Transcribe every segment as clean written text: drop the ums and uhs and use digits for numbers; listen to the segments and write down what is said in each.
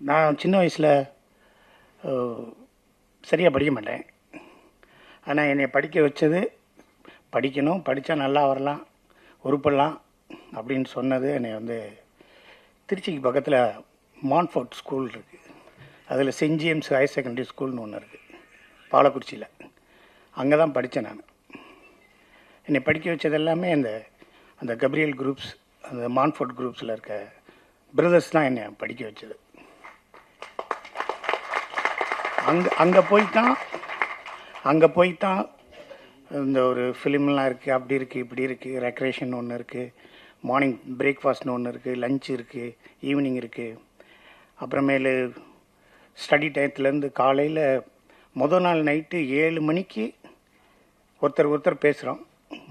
நான் சின்ன வயசில் சரியாக படிக்க மாட்டேன். ஆனால் என்னை படிக்க வச்சது, படிக்கணும், படித்தா நல்லா வரலாம், உருப்படலாம் அப்படின்னு சொன்னது என்னை வந்து திருச்சிக்கு பக்கத்தில் மான்ஃபோர்ட் ஸ்கூல் இருக்குது. அதில் செயின்ட் ஜேம்ஸ் ஹையர் செகண்டரி ஸ்கூல்னு ஒன்று இருக்குது பாலக்குறிச்சியில். அங்கே தான் படித்தேன் நான். என்னை படிக்க வச்சது எல்லாமே அந்த கப்ரியல் குரூப்ஸ், அந்த மான்ஃபோர்ட் குரூப்ஸில் இருக்க பிரதர்ஸ் தான் என்னை படிக்க வச்சது. அங்கே போய் தான் இந்த ஒரு ஃபிலிம்லாம் இருக்குது, அப்படி இருக்குது, இப்படி இருக்குது, ரெக்ரேஷன் ஒன்று இருக்குது, மார்னிங் பிரேக்ஃபாஸ்ட்னு ஒன்று இருக்குது, லஞ்ச் இருக்குது, ஈவினிங் இருக்குது. அப்புறமேலு ஸ்டடி டயத்துலேருந்து காலையில் முதல் நாள் நைட்டு 7 மணிக்கு ஒருத்தர் பேசுகிறோம்.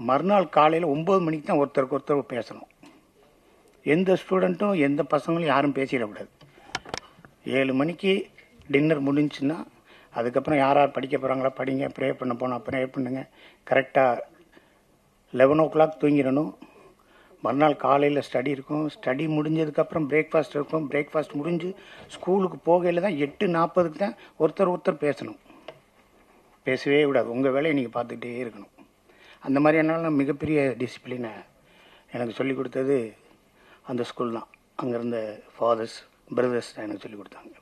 மறுநாள் காலையில் 9 மணிக்கு தான் ஒருத்தருக்கு ஒருத்தர் பேசணும். எந்த ஸ்டூடெண்ட்டும் எந்த பசங்களும் யாரும் பேசிடக்கூடாது. 7 மணிக்கு டின்னர் முடிஞ்சுன்னா அதுக்கப்புறம் யார் யார் படிக்க போகிறாங்களா படிங்க, ப்ரே பண்ண போனால் ப்ரே பண்ணுங்க. கரெக்டாக 11 o'clock தூங்கிடணும். மறுநாள் காலையில் ஸ்டடி இருக்கும். ஸ்டடி முடிஞ்சதுக்கப்புறம் பிரேக்ஃபாஸ்ட் இருக்கும். பிரேக்ஃபாஸ்ட் முடிஞ்சு ஸ்கூலுக்கு போகையில் தான் 8:40 தான் ஒருத்தர் பேசணும். பேசவே விடாது. உங்கள் வேலையை நீங்கள் பார்த்துக்கிட்டே இருக்கணும். அந்த மாதிரியான மிகப்பெரிய டிசிப்ளினை எனக்கு சொல்லிக் கொடுத்தது அந்த ஸ்கூல் தான். அங்கே இருந்த ஃபாதர்ஸ், பிரதர்ஸ் தான் எனக்கு சொல்லிக் கொடுத்தாங்க.